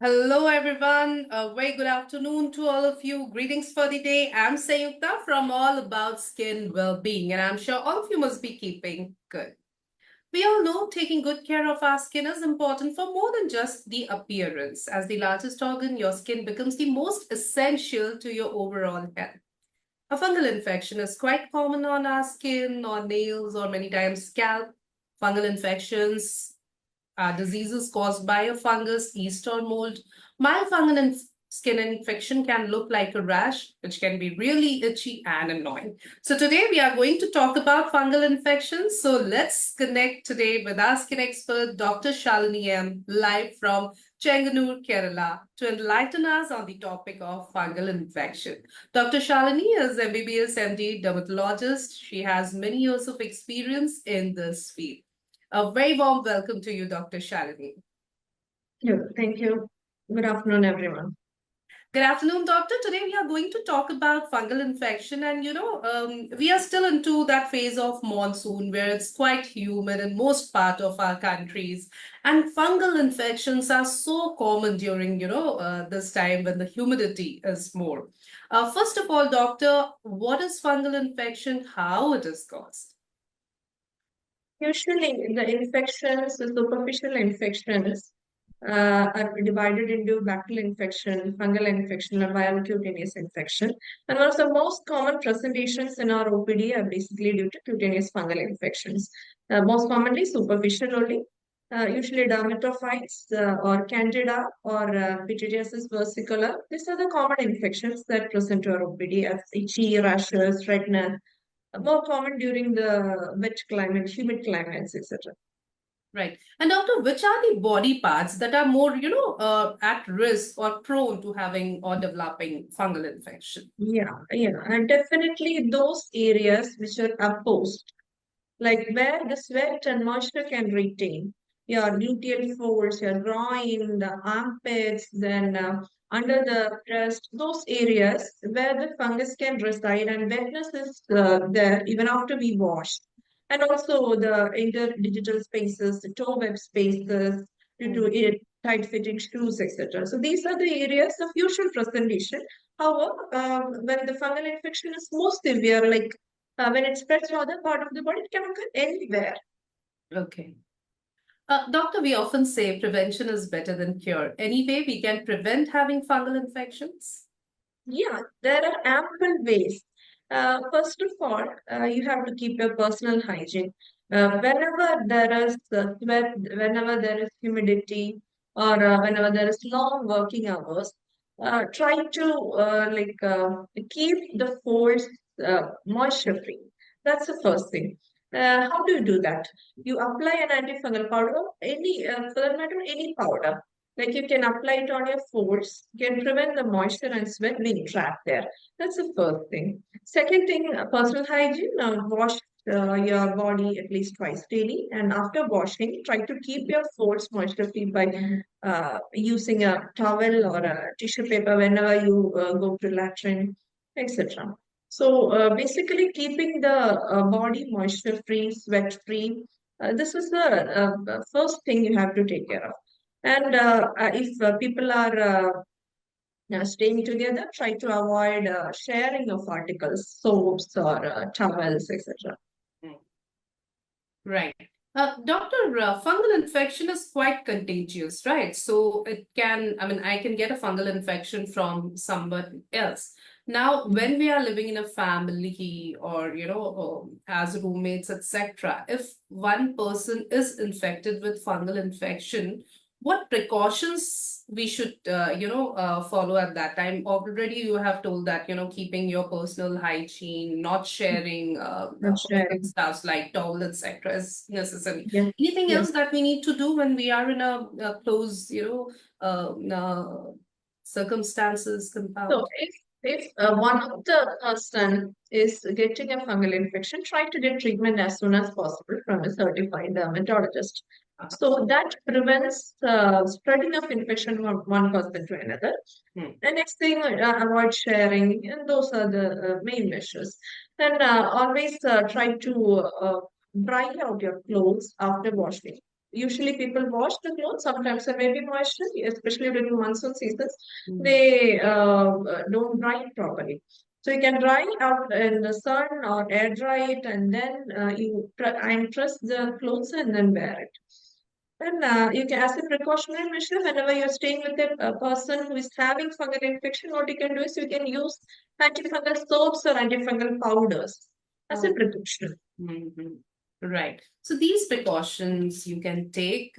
Hello, everyone. A very good afternoon to all of you. Greetings for the day. I'm Sayukta from All About Skin Well-Being, and I'm sure all of you must be keeping good. We all know taking good care of our skin is important for more than just the appearance. As the largest organ, your skin becomes the most essential to your overall health. A fungal infection is quite common on our skin, on nails, or many times scalp. Fungal infections diseases caused by a fungus, yeast, or mold. Mild fungal skin infection can look like a rash, which can be really itchy and annoying. So, today we are going to talk about fungal infections. So, let's connect today with our skin expert, Dr. Saliny M, live from Chenganur, Kerala, to enlighten us on the topic of fungal infection. Dr. Shalini is MBBS MD dermatologist. She has many years of experience in this field. A very warm welcome to you, Dr. Shalini. Yeah, thank you. Good afternoon, everyone. Good afternoon, doctor. Today we are going to talk about fungal infection, and we are still into that phase of monsoon where it's quite humid in most part of our countries, and fungal infections are so common during this time when the humidity is more. First of all, doctor, what is fungal infection? How it is caused? Usually, the infections, the superficial infections, are divided into bacterial infection, fungal infection, and viral cutaneous infection. And one of the most common presentations in our OPD are basically due to cutaneous fungal infections. Most commonly, superficial only. Usually dermatophytes or candida or pityriasis versicolor. These are the common infections that present to our OPD as itchy, rashes, redness, more common during the wet climate, humid climates, etc. Right. And doctor, which are the body parts that are more, at risk or prone to having or developing fungal infection? Yeah, and definitely those areas which are opposed, like where the sweat and moisture can retain. Your gluteal folds, your groin, the armpits, then under the breast, those areas where the fungus can reside and wetness is there even after we wash. And also the interdigital spaces, the toe web spaces, due to tight fitting shoes, etc. So these are the areas of usual presentation. However, when the fungal infection is more severe, like when it spreads to other part of the body, it can occur anywhere. Okay. Doctor, we often say prevention is better than cure. Any way we can prevent having fungal infections? Yeah, there are ample ways. First of all, you have to keep your personal hygiene. Whenever there is sweat, whenever there is humidity, or whenever there is long working hours, try to keep the folds moisture free. That's the first thing. How do you do that? You apply an antifungal powder, any for that matter, any powder. Like you can apply it on your folds, can prevent the moisture and sweat being trapped there. That's the first thing. Second thing, personal hygiene. Wash your body at least twice daily, and after washing, try to keep your folds moisture free by using a towel or a tissue paper whenever you go to latrine, etc. So basically, keeping the body moisture free, sweat free. This is the first thing you have to take care of. And if people are staying together, try to avoid sharing of articles, soaps or towels, etc. Right. Doctor, fungal infection is quite contagious, right? So it can, I mean, I can get a fungal infection from somebody else. Now, when we are living in a family or, as roommates, etc., if one person is infected with fungal infection, what precautions we should, follow at that time? Already you have told that, keeping your personal hygiene, not sharing Not personal sharing. stuff like towel, etc., is necessary. Yeah. Anything Yes. else that we need to do when we are in a close, circumstances So compound? if one of the person is getting a fungal infection, try to get treatment as soon as possible from a certified dermatologist. Uh, So that prevents spreading of infection from one person to another. hmm. The next thing, avoid sharing, and those are the main measures. And always try to dry out your clothes after washing. usually people wash the clothes. Sometimes there may be moisture, especially during monsoon seasons. Mm. They don't dry it properly. So you can dry it out in the sun or air dry it, and then iron press the clothes and then wear it. And you can, as a precautionary measure, whenever you're staying with a person who is having fungal infection, what you can do is you can use antifungal soaps or antifungal powders as a Oh. precaution. Mhm. Right. So these precautions you can take.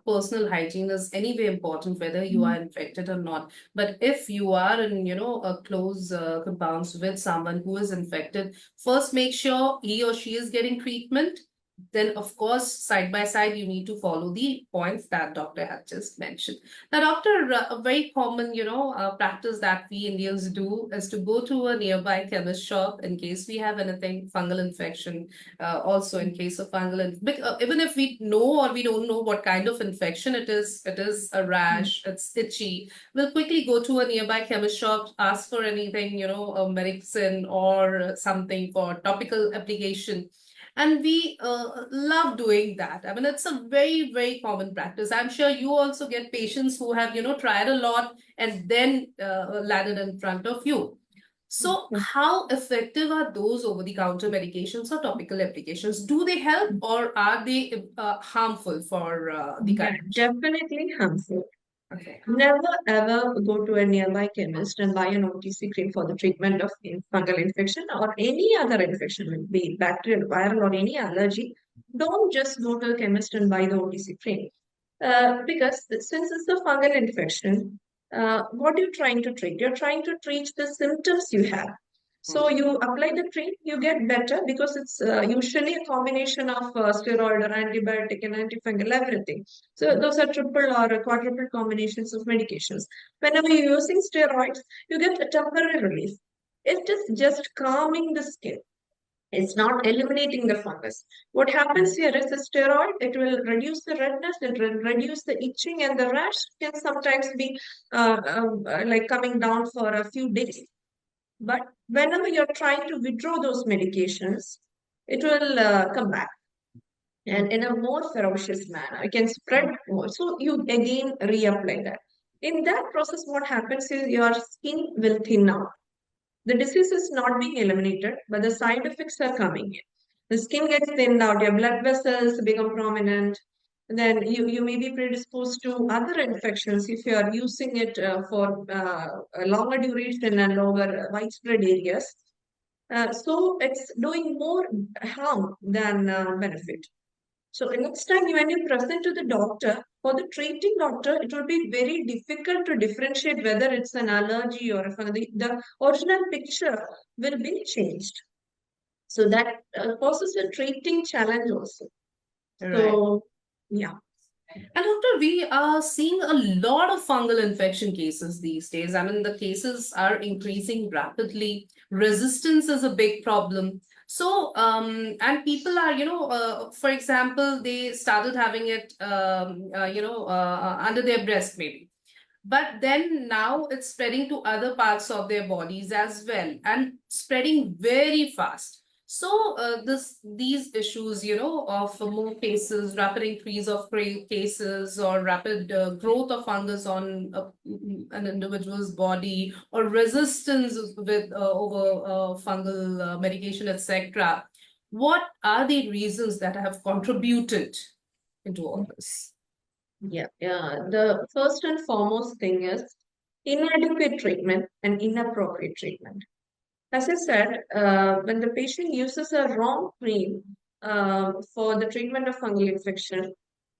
Personal hygiene is anyway important, whether you are infected or not. But if you are in, a close compounds with someone who is infected, first make sure he or she is getting treatment. Then, of course, side by side, you need to follow the points that doctor had just mentioned. Now, doctor, a very common, practice that we Indians do is to go to a nearby chemist shop in case we have anything fungal infection. Also, in case of fungal, even if we know or we don't know what kind of infection it is a rash, it's itchy. We'll quickly go to a nearby chemist shop, ask for anything, a medicine or something for topical application, and we love doing that. I mean, it's a very, very common practice. I'm sure you also get patients who have, tried a lot and then landed in front of you. So, how effective are those over the counter medications or topical applications? Do they help or are they harmful for the Yeah, current? definitely harmful. Okay. Never ever go to a nearby chemist and buy an OTC cream for the treatment of fungal infection or any other infection, be it bacterial, viral, or any allergy. Don't just go to the chemist and buy the OTC cream. Because since it's a fungal infection, what are you trying to treat? You're trying to treat the symptoms you have. So you apply the cream, you get better because it's usually a combination of steroid or antibiotic and antifungal, everything. So those are triple or quadruple combinations of medications. Whenever you're using steroids, you get a temporary relief. It is just calming the skin. It's not eliminating the fungus. What happens here is the steroid, it will reduce the redness, it will reduce the itching, and the rash can sometimes be like coming down for a few days. But whenever you're trying to withdraw those medications, it will come back and in a more ferocious manner. It can spread more. So you again reapply that. In that process, what happens is your skin will thin out. The disease is not being eliminated, but the side effects are coming in. The skin gets thinned out, your blood vessels become prominent, then you may be predisposed to other infections if you are using it for a longer duration and over widespread areas. So it's doing more harm than benefit. So next time when you present to the doctor, for the treating doctor, it will be very difficult to differentiate whether it's an allergy or if the original picture will be changed. So that poses a treating challenge also. Right. So yeah. And doctor, we are seeing a lot of fungal infection cases these days. I mean, the cases are increasing rapidly. Resistance is a big problem. So, and people are, for example, they started having it, under their breast maybe. But then now it's spreading to other parts of their bodies as well and spreading very fast. So these issues, of more cases, rapid increase of cases, or rapid growth of fungus on an individual's body, or resistance with over fungal medication, etc. What are the reasons that have contributed into all this? Yeah. The first and foremost thing is inadequate treatment and inappropriate treatment. As I said, when the patient uses a wrong cream for the treatment of fungal infection,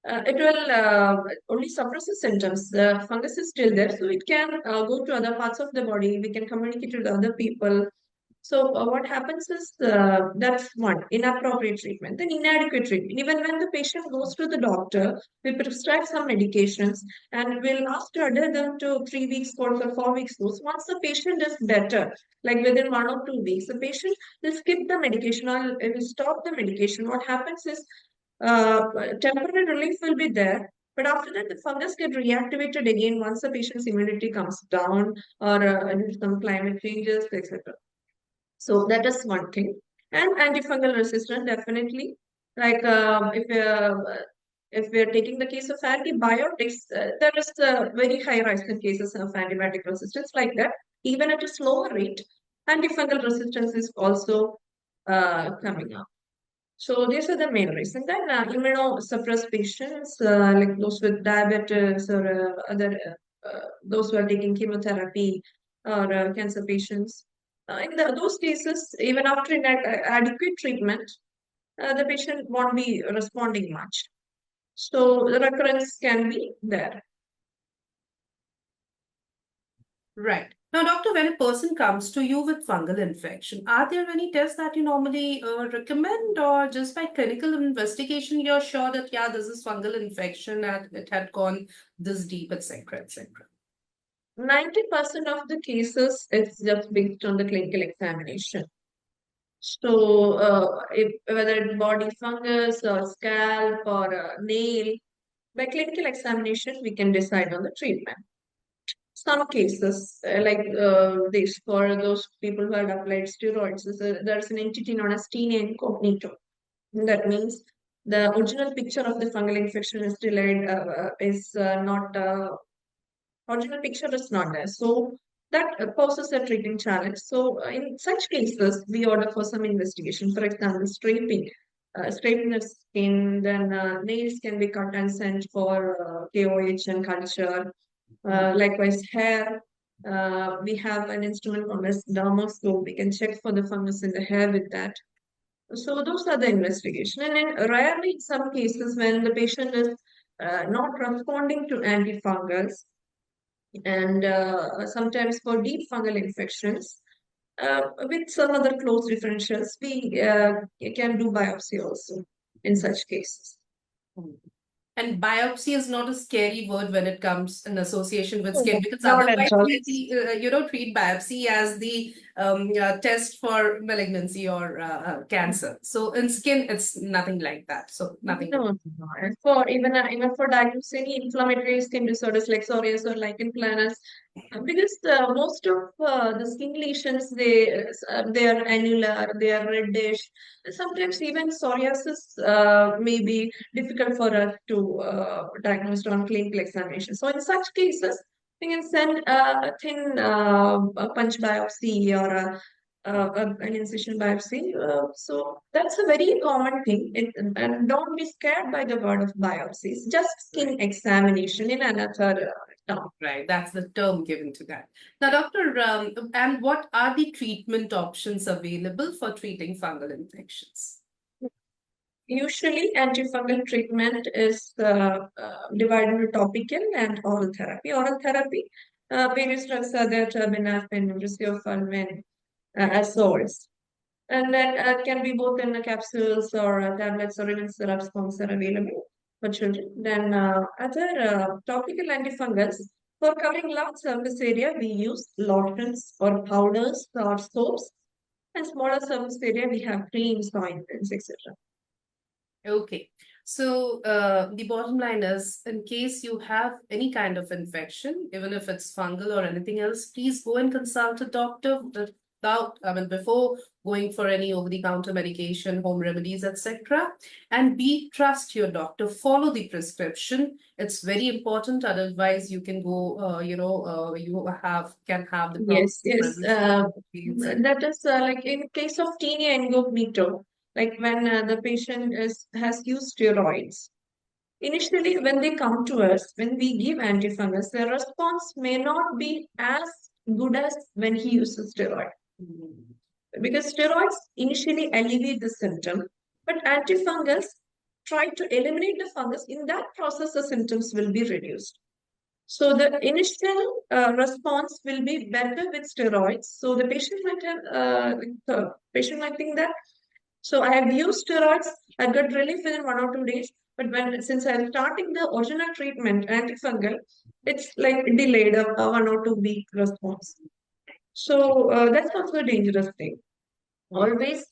it will only suppress the symptoms. The fungus is still there, so it can go to other parts of the body. We can communicate with other people. So what happens is that's one inappropriate treatment, then inadequate treatment. Even when the patient goes to the doctor, we prescribe some medications and we'll ask to adhere them to 3 weeks course or 4 weeks course. Once the patient is better, like within 1 or 2 weeks, the patient will skip the medication or will stop the medication. What happens is temporary relief will be there. But after that, the fungus get reactivated again once the patient's immunity comes down or some climate changes, etc. So that is one thing. And antifungal resistance, definitely. Like if If we are taking the case of antibiotics, there is a very high rise in cases of antibiotic resistance like that. Even at a slower rate, antifungal resistance is also coming up. So these are the main reasons. Then immunosuppressed patients, like those with diabetes or those who are taking chemotherapy or cancer patients, those cases, even after adequate treatment, the patient won't be responding much. So the recurrence can be there. Right. Now, doctor, when a person comes to you with fungal infection, are there any tests that you normally recommend, or just by clinical investigation, you're sure that, yeah, this is fungal infection and it had gone this deep, etc., etc.? 90% of the cases, it's just based on the clinical examination. So, whether it's body fungus or scalp or nail, by clinical examination, we can decide on the treatment. Some cases, like this, for those people who had applied steroids, there's an entity known as tinea incognito. That means the original picture of the fungal infection is delayed, is not original picture is not there. So that poses a treating challenge. So in such cases, we order for some investigation. For example, scraping the skin, then nails can be cut and sent for KOH and culture. Likewise, hair. We have an instrument called as dermoscope. We can check for the fungus in the hair with that. So those are the investigation. And then rarely in some cases when the patient is not responding to antifungals, and sometimes for deep fungal infections, with some other close differentials, we can do biopsy also in such cases. And biopsy is not a scary word when it comes in association with skin, No, because not at otherwise all. we, treat biopsy as the test for malignancy or cancer. So in skin, it's nothing like that. So nothing to. No, no. And for even for diagnosing any inflammatory skin disorders like psoriasis or lichen planus, because most of the skin lesions they are annular, they are reddish. Sometimes even psoriasis may be difficult for us to diagnose on clinical examination. So in such cases, we can send a thin a punch biopsy or an incision biopsy. So that's a very common thing. And don't be scared by the word of biopsies. Just skin examination in another term. Right, that's the term given to that. Now, doctor, and what are the treatment options available for treating fungal infections? Usually, antifungal treatment is divided into topical and oral therapy. Oral therapy, various drugs are there, terbinafine, rhizophlavin, azoles. And then it can be both in capsules or tablets or even syrups forms are available for children. Then other topical antifungals for covering large surface area, we use lotions or powders or soaps. And smaller surface area, we have creams, ointments, etc. Okay. So the bottom line is, in case you have any kind of infection, even if it's fungal or anything else, please go and consult a doctor before going for any over-the-counter medication, home remedies, etc. And trust your doctor. Follow the prescription. It's very important. Otherwise, you can go, you can have the problem Yes, yes. presence. That is like in case of tinea incognito, like when the patient has used steroids. Initially, when they come to us, when we give antifungals, the response may not be as good as when he uses steroid. Because steroids initially alleviate the symptom, but antifungals try to eliminate the fungus. In that process, the symptoms will be reduced. So the initial response will be better with steroids. So the patient might think that. So I have used steroids. I got relief within 1 or 2 days. But since I'm starting the original treatment, antifungal, it's like delayed a 1 or 2 week response. So that's also a dangerous thing. Always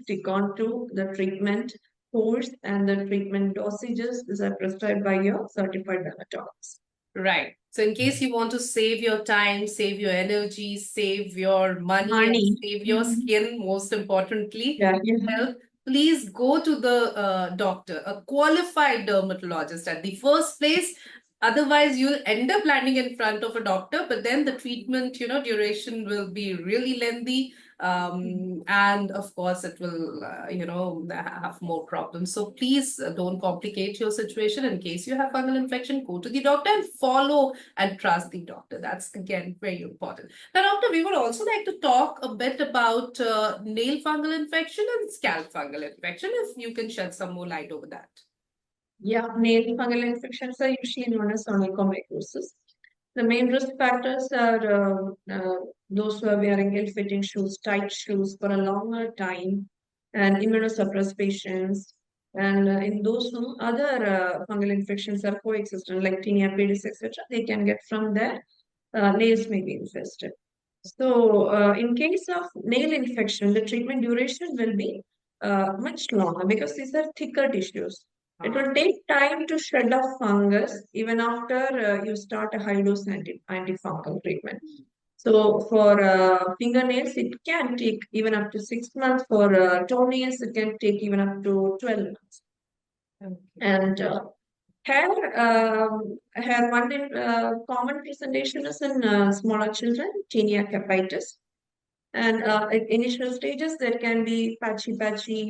stick on to the treatment course and the treatment dosages that are prescribed by your certified dermatologist. Right. So in case you want to save your time, save your energy, save your money, and Money. save your Mhm. skin, most importantly, Yeah, yeah. health, please go to the doctor, a qualified dermatologist at the first place. Otherwise, you'll end up landing in front of a doctor, but then the treatment, duration will be really lengthy. And of course, it will, have more problems. So please don't complicate your situation. In case you have fungal infection, go to the doctor and follow and trust the doctor. That's again very important. Now, doctor, we would also like to talk a bit about nail fungal infection and scalp fungal infection, if you can shed some more light over that. Yeah, nail fungal infections are usually known as onychomycosis. The main risk factors are those who are wearing ill-fitting shoes, tight shoes for a longer time, and immunosuppressed patients. And in those whom other fungal infections are coexistent, like tinea pedis, etc., they can get from their nails may be infested. So, in case of nail infection, the treatment duration will be much longer because these are thicker tissues. It will take time to shed off fungus even after you start a high dose antifungal treatment. So, for fingernails, it can take even up to 6 months. For toenails, it can take even up to 12 months. Okay. And hair one common presentation is in smaller children, tinea capitis. And at initial stages, there can be patchy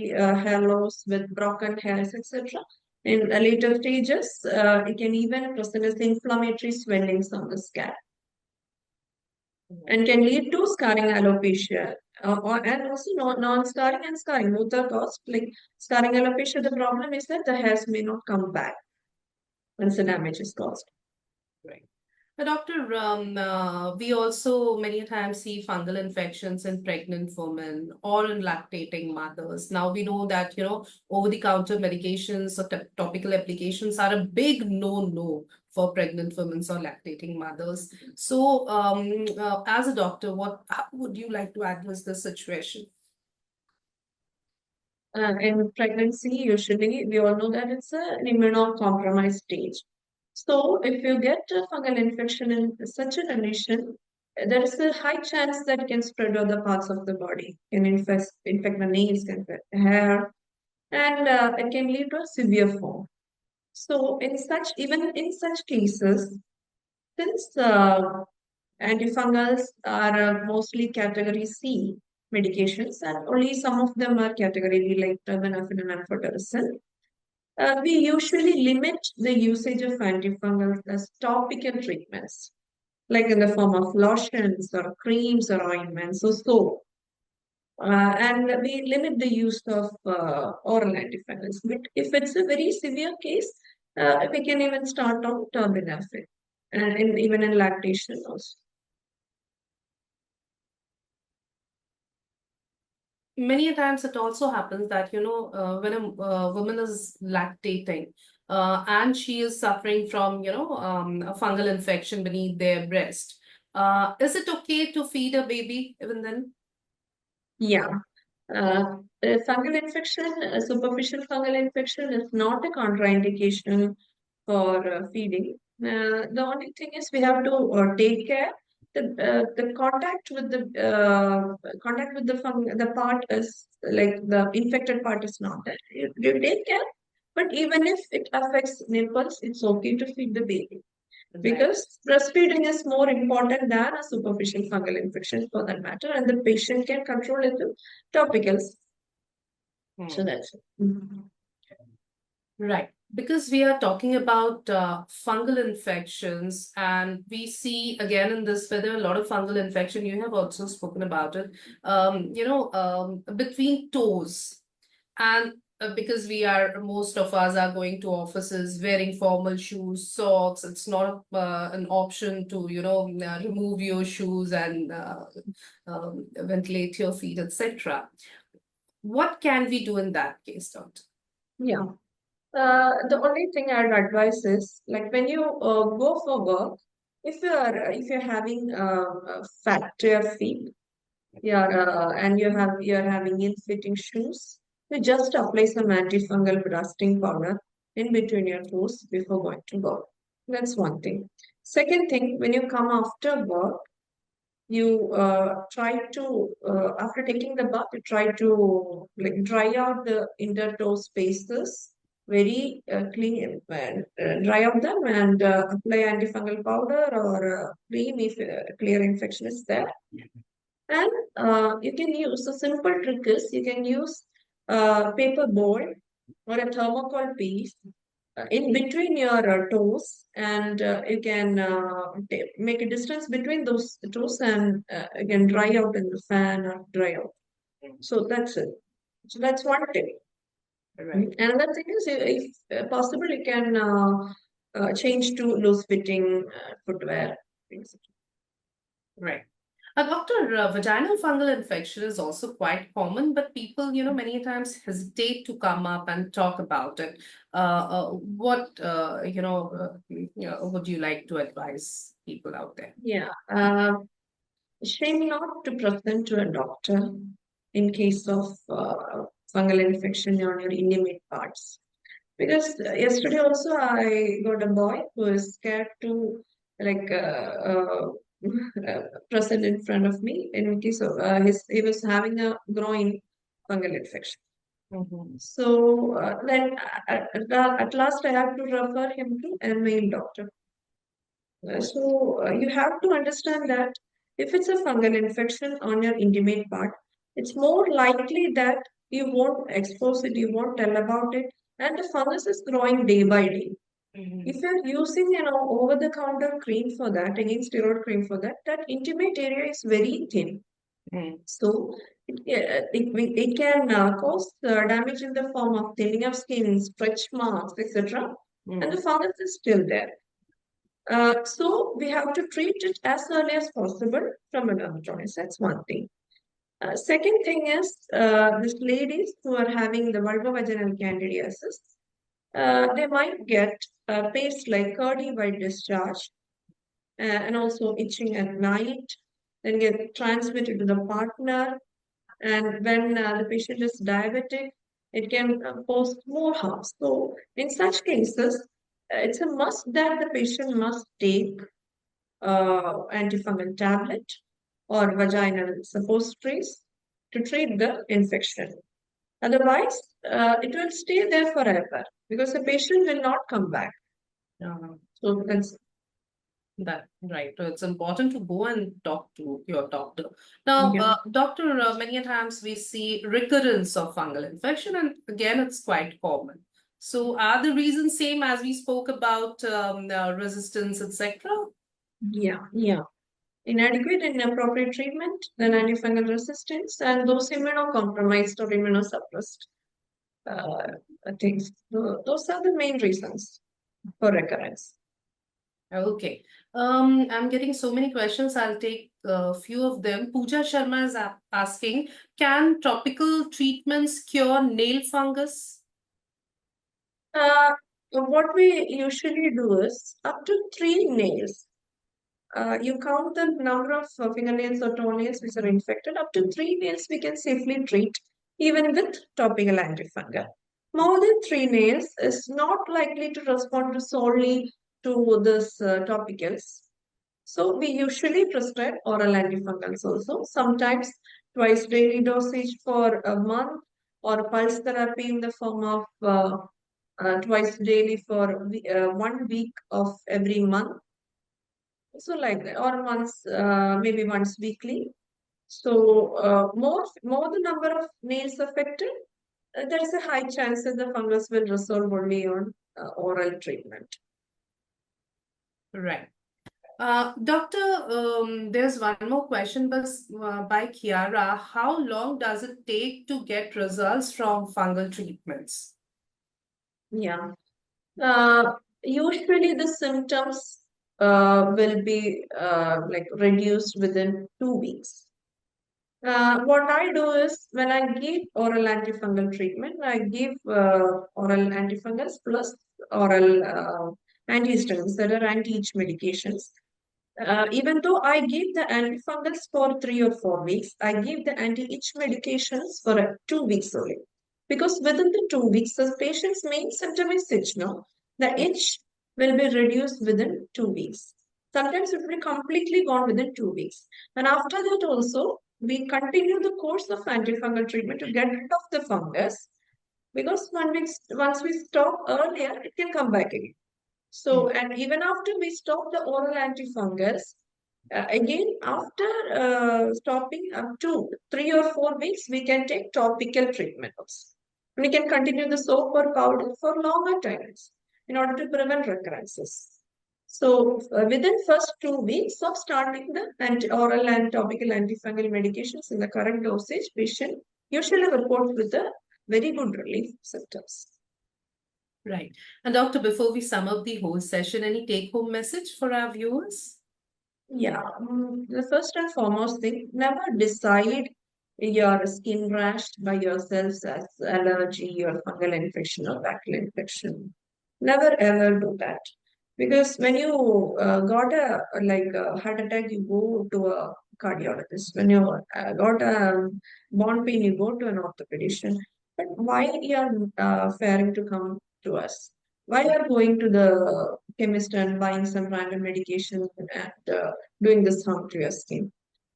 hair loss with broken hairs, etc. In later stages, it can even present as inflammatory swellings on the scalp and can lead to scarring alopecia. And also non-scarring and scarring, both are caused. Like scarring alopecia, the problem is that the hairs may not come back once the damage is caused. Right. Now, doctor, we also many times see fungal infections in pregnant women or in lactating mothers. Now we know that, over-the-counter medications or topical applications are a big no-no for pregnant women or lactating mothers. So, as a doctor, how would you like to address this situation? In pregnancy, usually we all know that it's an immunocompromised stage. So, if you get a fungal infection in such a condition, there is a high chance that it can spread to other parts of the body, can infect the nails, can infect the hair, and it can lead to a severe form. So, even in such cases, since antifungals are mostly category C medications, and only some of them are category D, like terbinafine and amphotericin. We usually limit the usage of antifungals as topical treatments, like in the form of lotions or creams or ointments or soap. And we limit the use of oral antifungals. But if it's a very severe case, we can even start on terbinafine, and even in lactation also. Many a times it also happens that when a woman is lactating and she is suffering from a fungal infection beneath their breast, is it okay to feed a baby even then? Yeah. Fungal infection, superficial fungal infection is not a contraindication for feeding. The only thing is we have to take care. The contact with the part is like the infected part is not there. You take care, but even if it affects nipples, it's okay to feed the baby Right. because breastfeeding is more important than a superficial fungal infection for that matter, and the patient can control it with topicals. So Hmm. that's it. Mhm. Right. Because we are talking about fungal infections, and we see again in this whether a lot of fungal infection, you have also spoken about it, between toes. And because most of us are going to offices wearing formal shoes, socks, it's not an option to, remove your shoes and ventilate your feet, etc. What can we do in that case, doctor? Yeah. The only thing I'd advise is like when you go for work, if you're having fat to your feet, and you're having ill-fitting shoes, you just apply some antifungal dusting powder in between your toes before going to work. That's one thing. Second thing, when you come after work, you try to, after taking the bath, you try to like dry out the intertose spaces very clean and dry out them and apply antifungal powder or cream if clear infection is there. And you can use, a simple trick is you can use a paper bowl or a thermocol piece in between your toes, and you can make a distance between those toes and you can dry out in the fan or dry out. So that's it. So that's one tip. Right. Another thing is, if possible, you can change to loose fitting footwear. Things. Right. Doctor, vaginal fungal infection is also quite common, but people, many times hesitate to come up and talk about it. What, would you like to advise people out there? Yeah. Shame not to present to a doctor in case of fungal infection on your intimate parts. Because yesterday also I got a boy who is scared to like present in front of me in case of he was having a groin fungal infection. Mhm. So then at last I have to refer him to a male doctor. So you have to understand that if it's a fungal infection on your intimate part, it's more likely that you won't expose it, you won't tell about it, and the fungus is growing day by day. If Mhm. you're using, over-the-counter cream for that, against steroid cream for that, that intimate area is very thin. Mhm. So it can cause damage in the form of thinning of skin, stretch marks, etc. And the Mhm. fungus is still there. So we have to treat it as early as possible from a dermatologist. That's one thing. Second thing is these ladies who are having the vulvovaginal candidiasis, they might get paste like curdy white discharge and also itching at night, then get transmitted to the partner. And when the patient is diabetic, it can pose more harm. So in such cases, it's a must that the patient must take antifungal tablet or vaginal suppositories to treat the infection. Otherwise, it will stay there forever because the patient will not come back. Uh, So that's That right. So it's important to go and talk to your doctor. Now, yeah, doctor, many a times we see recurrence of fungal infection, and again, it's quite common. So, are the reasons same as we spoke about resistance, etc.? yeah. Inadequate and inappropriate treatment, then antifungal resistance, and those immunocompromised or immunosuppressed things. Those are the main reasons for recurrence. Okay. I'm getting so many questions. I'll take a few of them. Pooja Sharma is asking, can topical treatments cure nail fungus? Uh, what we usually do is up to 3 nails. You count the number of fingernails or toenails which are infected. Up to 3 nails, we can safely treat even with topical antifungal. More than 3 nails is not likely to respond to solely to this topicals. So we usually prescribe oral antifungals also. Sometimes twice daily dosage for a month or pulse therapy in the form of twice daily for 1 week of every month. So like that, or once, maybe once weekly. So more the number of nails affected, there is a high chance that the fungus will resolve only on oral treatment. Right. Doctor, there's one more question by Kiara. How long does it take to get results from fungal treatments? Yeah. Usually the symptoms will be like reduced within 2 weeks. What I do is when I give oral antifungal treatment, I give oral antifungals plus oral antihistamines that are anti-itch medications. Even though I give the antifungals for 3 or 4 weeks, I give the anti-itch medications for 2 weeks only. Because within the 2 weeks, the patient's main symptom is itch, no? The itch will be reduced within 2 weeks. Sometimes it will be completely gone within 2 weeks. And after that also, we continue the course of antifungal treatment to get rid of the fungus, because once we stop earlier, it can come back again. So, and even after we stop the oral antifungals, again, after stopping up to 3 or 4 weeks, we can take topical treatments. We can continue the soap or powder for longer times in order to prevent recurrences. So, within first 2 weeks of starting the oral and topical antifungal medications in the current dosage, patient usually reports with a very good relief symptoms. Right. And doctor, before we sum up the whole session, any take-home message for our viewers? Yeah, the first and foremost thing, never decide your skin rash by yourselves as allergy or fungal infection or bacterial infection. Never ever do that. Because when you got a heart attack, you go to a cardiologist. When you got a bone pain, you go to an orthopedician. But why you are fearing to come to us? Why you are going to the chemist and buying some random medication and doing this harm to your skin?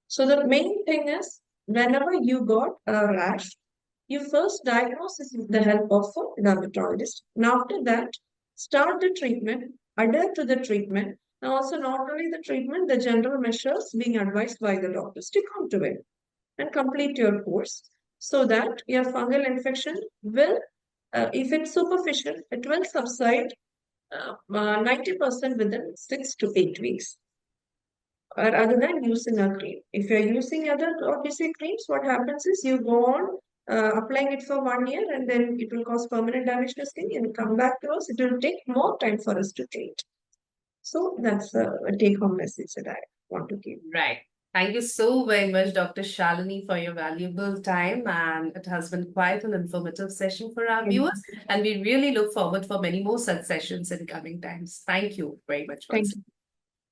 So the main thing is, whenever you got a rash, you first diagnose this with the help of a dermatologist. And after that, start the treatment, adhere to the treatment, and also not only the treatment, the general measures being advised by the doctor. Stick on to it and complete your course so that your fungal infection will, if it's superficial, it will subside 90% within 6 to 8 weeks, or other than using a cream. If you're using other OTC creams, what happens is you go on applying it for 1 year and then it will cause permanent damage to skin and come back to us. It will take more time for us to treat. So that's a take-home message that I want to give. Right. Thank you so very much, Dr. Shalini, for your valuable time. And it has been quite an informative session for our Thank viewers. And we really look forward for many more such sessions in coming times. Thank you very much once. you.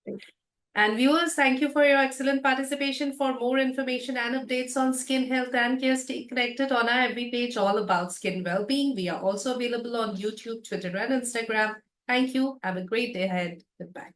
Thank you. And viewers, thank you for your excellent participation. For more information and updates on skin health and care, stay connected on our FB page all about skin well-being. We are also available on YouTube, Twitter, and Instagram. Thank you. Have a great day ahead. Goodbye.